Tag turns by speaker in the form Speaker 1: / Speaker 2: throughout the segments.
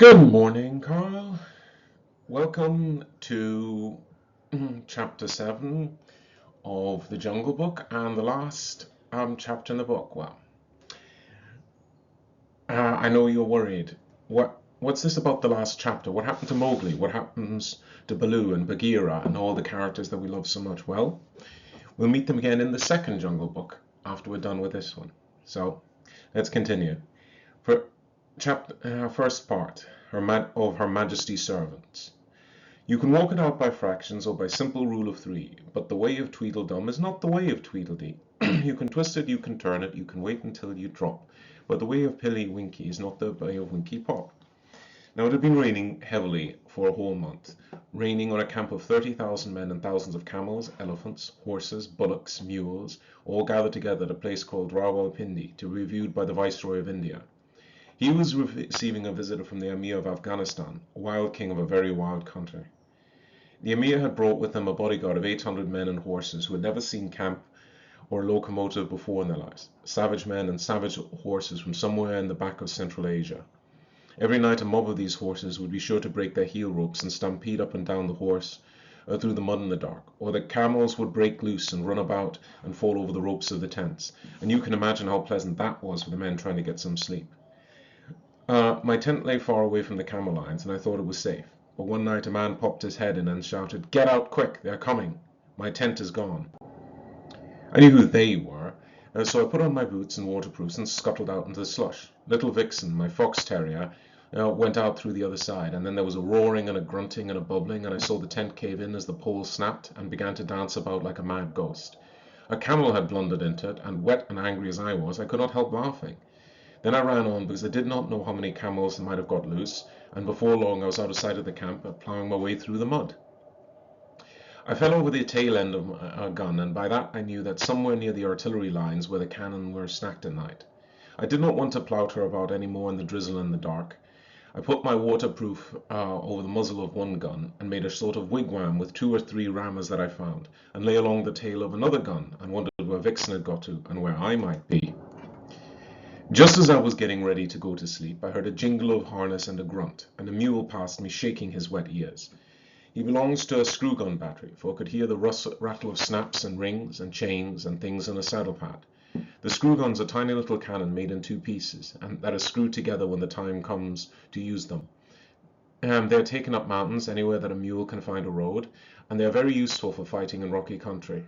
Speaker 1: Good morning, Carl. Welcome to chapter 7 of the Jungle Book and the last chapter in the book. I know you're worried. What's this about the last chapter? What happened to Mowgli? What happens to Baloo and Bagheera and all the characters that we love so much? Well, we'll meet them again in the second Jungle Book after we're done with this one. So, let's continue. For first part of Her Majesty's servants. You can work it out by fractions or by simple rule of three, but the way of Tweedledum is not the way of Tweedledee. You can twist it, you can turn it, you can wait until you drop, but the way of Pilly Winky is not the way of Winky Pop. Now it had been raining heavily for a whole month, raining on a camp of 30,000 men and thousands of camels, elephants, horses, bullocks, mules, all gathered together at a place called Rawalpindi to be reviewed by the Viceroy of India. He was receiving a visitor from the Emir of Afghanistan, a wild king of a very wild country. The Emir had brought with him a bodyguard of 800 men and horses who had never seen camp or locomotive before in their lives, savage men and savage horses from somewhere in the back of Central Asia. Every night a mob of these horses would be sure to break their heel ropes and stampede up and down the horse through the mud in the dark, or the camels would break loose and run about and fall over the ropes of the tents, and you can imagine how pleasant that was for the men trying to get some sleep. My tent lay far away from the camel lines, and I thought it was safe. But one night a man popped his head in and shouted, "Get out quick, they're coming. My tent is gone." I knew who they were, so I put on my boots and waterproofs and scuttled out into the slush. Little Vixen, my fox terrier, went out through the other side, and then there was a roaring and a grunting and a bubbling, and I saw the tent cave in as the pole snapped and began to dance about like a mad ghost. A camel had blundered into it, and wet and angry as I was, I could not help laughing. Then I ran on because I did not know how many camels might have got loose, and before long I was out of sight of the camp, ploughing my way through the mud. I fell over the tail end of a gun, and by that I knew that somewhere near the artillery lines where the cannon were stacked at night. I did not want to plouter about any more in the drizzle and the dark. I put my waterproof over the muzzle of one gun, and made a sort of wigwam with 2 or 3 rammers that I found, and lay along the tail of another gun, and wondered where Vixen had got to, and where I might be. Just as I was getting ready to go to sleep, I heard a jingle of harness and a grunt, and a mule passed me shaking his wet ears. He belongs to a screw gun battery, for I could hear the rattle of snaps and rings and chains and things in a saddle pad. The screw gun's a tiny little cannon made in 2 pieces, and that is screwed together when the time comes to use them. They're taken up mountains anywhere that a mule can find a road, and they are very useful for fighting in rocky country.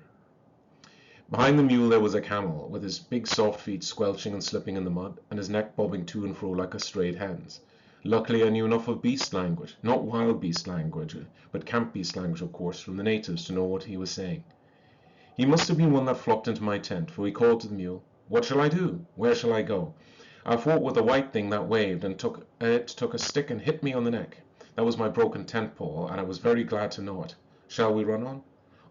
Speaker 1: Behind the mule there was a camel, with his big soft feet squelching and slipping in the mud, and his neck bobbing to and fro like a strayed hen's. Luckily I knew enough of beast language, not wild beast language, but camp beast language of course, from the natives to know what he was saying. He must have been one that flocked into my tent, for he called to the mule, "What shall I do? Where shall I go?" I fought with a white thing that waved, and it took a stick and hit me on the neck. That was my broken tent pole, and I was very glad to know it. "Shall we run on?"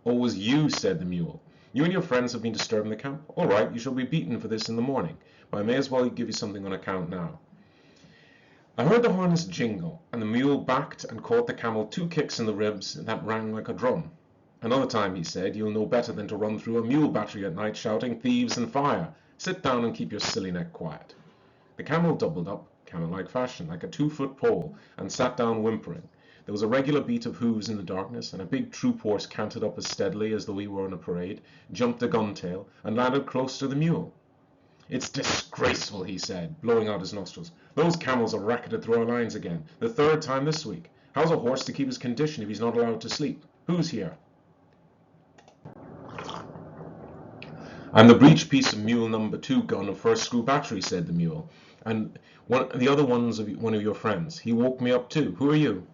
Speaker 1: "Oh, it was you," said the mule. "You and your friends have been disturbing the camp? All right, you shall be beaten for this in the morning, but I may as well give you something on account now." I heard the harness jingle, and the mule backed and caught the camel 2 kicks in the ribs that rang like a drum. "Another time," he said, "you'll know better than to run through a mule battery at night shouting 'thieves' and 'fire.' Sit down and keep your silly neck quiet." The camel doubled up, camel-like fashion, like a 2-foot pole, and sat down whimpering. There was a regular beat of hooves in the darkness, and a big troop horse cantered up as steadily as though we were on a parade, jumped a gun-tail, and landed close to the mule. "It's disgraceful," he said, blowing out his nostrils. "Those camels are racketed through our lines again, the 3rd time this week. How's a horse to keep his condition if he's not allowed to sleep? Who's here?" "I'm the breech piece of mule number 2 gun of 1st Screw Battery," said the mule, "and the other one's one of your friends. He woke me up too. Who are you?"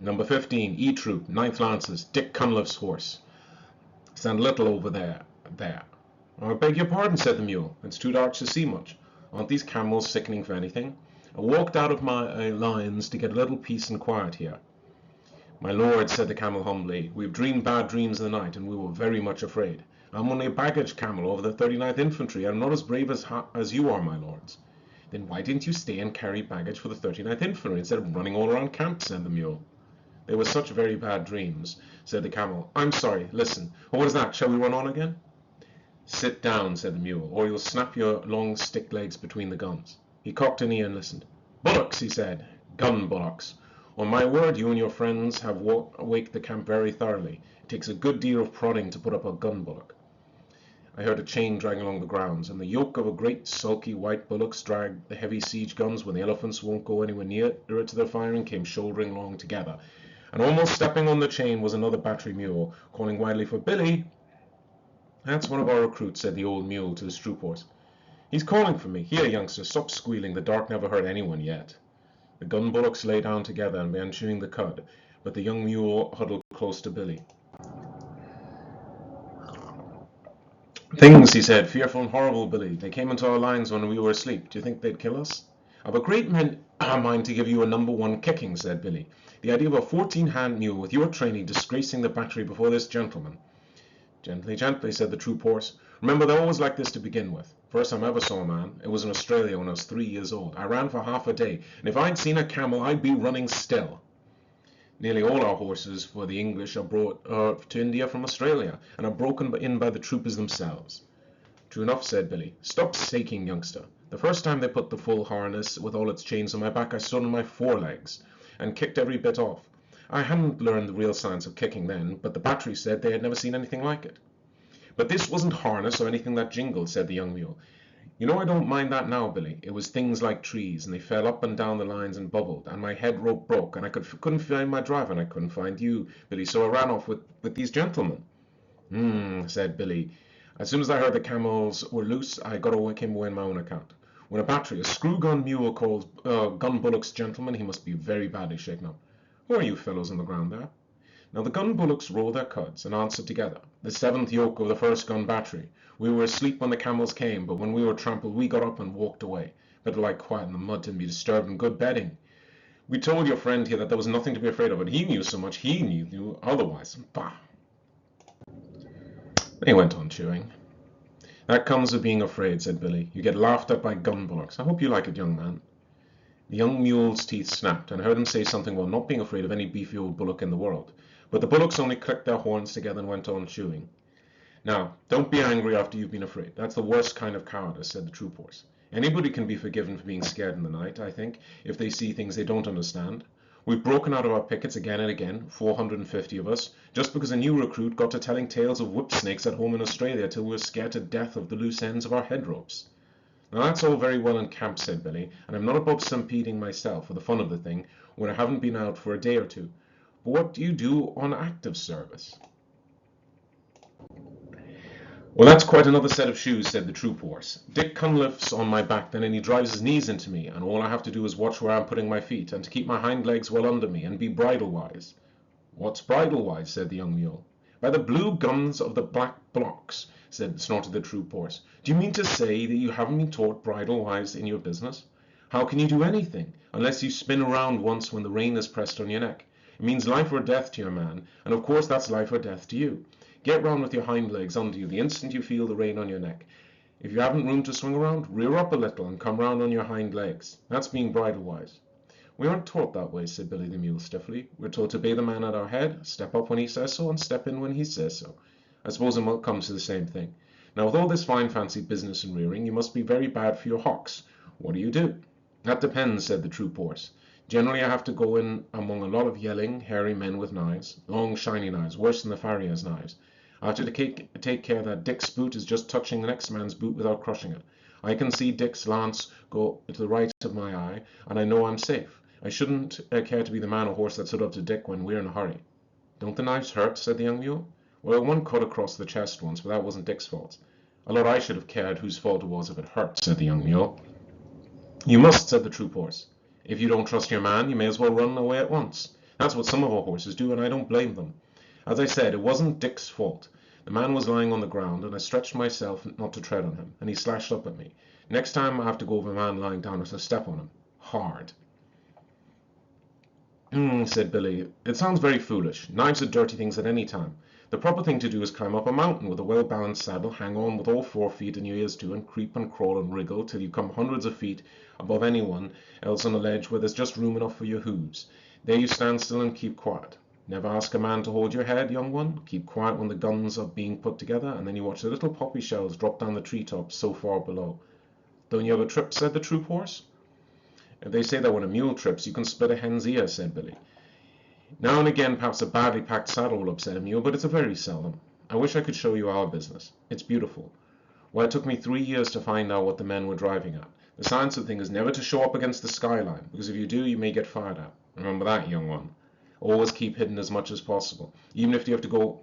Speaker 1: "Number 15, E Troop, 9th Lancers, Dick Cunliffe's horse. Stand a little over there. "I beg your pardon," said the mule. "It's too dark to see much. Aren't these camels sickening for anything? I walked out of my lines to get a little peace and quiet here." "My lord," said the camel humbly, "we've dreamed bad dreams in the night, and we were very much afraid. I'm only a baggage camel over the 39th Infantry, and I'm not as brave as you are, my lords." "Then why didn't you stay and carry baggage for the 39th Infantry instead of running all around camp?" said the mule. "They were such very bad dreams," said the camel. "I'm sorry. Listen. What is that? Shall we run on again?" "Sit down," said the mule, "or you'll snap your long stick legs between the guns." He cocked an ear and listened. "Bullocks," he said. Gun bullocks. On my word, you and your friends have waked the camp very thoroughly. It takes a good deal of prodding to put up a gun bullock. I heard a chain dragging along the grounds, and the yoke of a great sulky white bullocks dragged the heavy siege guns when the elephants won't go anywhere near it to their firing came shouldering along together. And almost stepping on the chain was another battery mule, calling wildly for Billy. That's one of our recruits, said the old mule to his troop horse. He's calling for me. Here, youngster, stop squealing. The dark never hurt anyone yet. The gun bullocks lay down together and began chewing the cud, but the young mule huddled close to Billy. Things, he said, fearful and horrible, Billy. They came into our lines when we were asleep. Do you think they'd kill us? I've a great mind to give you a #1 kicking, said Billy. The idea of a 14-hand mule with your training disgracing the battery before this gentleman. Gently, gently, said the troop horse. Remember, they're always like this to begin with. First time I ever saw a man, it was in Australia when I was 3 years old. I ran for half a day, and if I'd seen a camel, I'd be running still. Nearly all our horses for the English are brought to India from Australia, and are broken in by the troopers themselves. True enough, said Billy. Stop saking, youngster. The first time they put the full harness with all its chains on my back, I stood on my forelegs, and kicked every bit off. I hadn't learned the real science of kicking then, but the battery said they had never seen anything like it. But this wasn't harness or anything that jingled, said the young mule. You know I don't mind that now, Billy. It was things like trees, and they fell up and down the lines and bubbled, and my head rope broke, and I couldn't find my driver, and I couldn't find you, Billy, so I ran off with these gentlemen. Said Billy. As soon as I heard the camels were loose, I came away on my own account. When a battery, a screw-gun mule calls gun bullocks gentlemen, he must be very badly shaken up. Who are you fellows on the ground there? Now the gun bullocks rolled their cuds and answered together. The 7th yoke of the 1st gun battery. We were asleep when the camels came, but when we were trampled, we got up and walked away. Better lie quiet in the mud than be disturbed in good bedding. We told your friend here that there was nothing to be afraid of, but he knew so much he knew otherwise. Bah! They went on chewing. That comes of being afraid, said Billy. You get laughed at by gun bullocks. I hope you like it, young man. The young mule's teeth snapped, and I heard him say something about not being afraid of any beefy old bullock in the world. But the bullocks only clicked their horns together and went on chewing. Now, don't be angry after you've been afraid. That's the worst kind of cowardice, said the troop horse. Anybody can be forgiven for being scared in the night, I think, if they see things they don't understand. We've broken out of our pickets again and again, 450 of us, just because a new recruit got to telling tales of whip snakes at home in Australia till we were scared to death of the loose ends of our head ropes. Now that's all very well in camp, said Billy, and I'm not above stampeding myself for the fun of the thing when I haven't been out for a day or two. But what do you do on active service? Well, that's quite another set of shoes, said the troop horse. Dick Cunliffe's on my back then, and he drives his knees into me, and all I have to do is watch where I'm putting my feet, and to keep my hind legs well under me, and be bridle-wise. What's bridle-wise? Said the young mule. By the blue gums of the black blocks, snorted the troop horse. Do you mean to say that you haven't been taught bridle-wise in your business? How can you do anything, unless you spin around once when the rein is pressed on your neck? It means life or death to your man, and of course that's life or death to you. Get round with your hind legs under you the instant you feel the rein on your neck. If you haven't room to swing around, rear up a little and come round on your hind legs. That's being bridle-wise. We aren't taught that way, said Billy the mule stiffly. We're taught to obey the man at our head, step up when he says so, and step in when he says so. I suppose it comes to the same thing. Now, with all this fine fancy business and rearing, you must be very bad for your hocks. What do you do? That depends, said the troop horse. Generally, I have to go in among a lot of yelling, hairy men with knives, long, shiny knives, worse than the farrier's knives. I have to take care that Dick's boot is just touching the next man's boot without crushing it. I can see Dick's lance go to the right of my eye, and I know I'm safe. I shouldn't care to be the man or horse that stood up to Dick when we're in a hurry. Don't the knives hurt? Said the young mule. Well, one cut across the chest once, but that wasn't Dick's fault. A lot I should have cared whose fault it was if it hurt, said the young mule. You must, said the troop horse. If you don't trust your man, you may as well run away at once. That's what some of our horses do, and I don't blame them. As I said, it wasn't Dick's fault. The man was lying on the ground, and I stretched myself not to tread on him, and he slashed up at me. Next time I have to go over a man lying down, I shall step on him. Hard. Said Billy. It sounds very foolish. Knives are dirty things at any time. The proper thing to do is climb up a mountain with a well-balanced saddle, hang on with all 4 feet and your ears too, and creep and crawl and wriggle till you come hundreds of feet above anyone else on a ledge where there's just room enough for your hooves. There you stand still and keep quiet. Never ask a man to hold your head, young one. Keep quiet when the guns are being put together, and then you watch the little poppy shells drop down the treetops so far below. Don't you have a trip? Said the troop horse. They say that when a mule trips, you can split a hen's ear, said Billy. Now and again, perhaps a badly packed saddle will upset a mule, but it's a very seldom. I wish I could show you our business. It's beautiful. Well, it took me 3 years to find out what the men were driving at. The science of the thing is never to show up against the skyline, because if you do, you may get fired at. Remember that, young one. Always keep hidden as much as possible, even if you have to go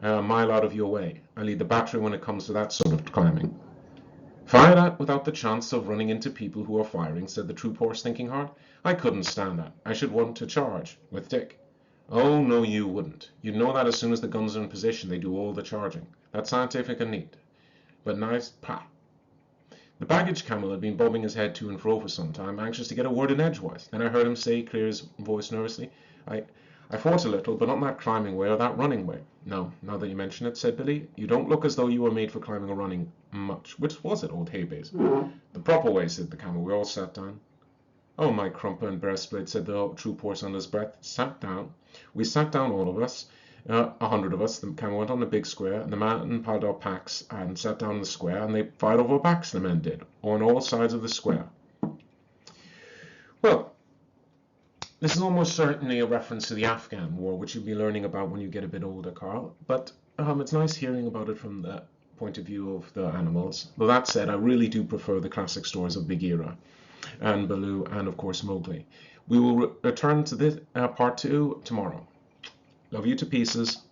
Speaker 1: a mile out of your way. I lead the battery when it comes to that sort of climbing. Fired at without the chance of running into people who are firing, said the troop horse, thinking hard. I couldn't stand that. I should want to charge with Dick. Oh, no, you wouldn't. You'd know that as soon as the guns are in position, they do all the charging. That's scientific and neat. But nice, pah. The baggage camel had been bobbing his head to and fro for some time, anxious to get a word in edgewise. Then I heard him say, clear his voice nervously, I fought a little, but not that climbing way or that running way. No, now that you mention it, said Billy, you don't look as though you were made for climbing or running much. Which was it, old Haybase? The proper way, said the camel. We all sat down. Oh, my crumper and breastplate, said the troop horse under his breath. Sat down. We sat down, all of us. 100 of us. The camel went on the big square, and the man piled our packs and sat down in the square, and they fired over our backs, the men did, on all sides of the square. Well, this is almost certainly a reference to the Afghan War, which you'll be learning about when you get a bit older, Carl, but it's nice hearing about it from the point of view of the animals. Though that said, I really do prefer the classic stories of Bagheera and Baloo and, of course, Mowgli. We will return to this part 2 tomorrow. Love you to pieces.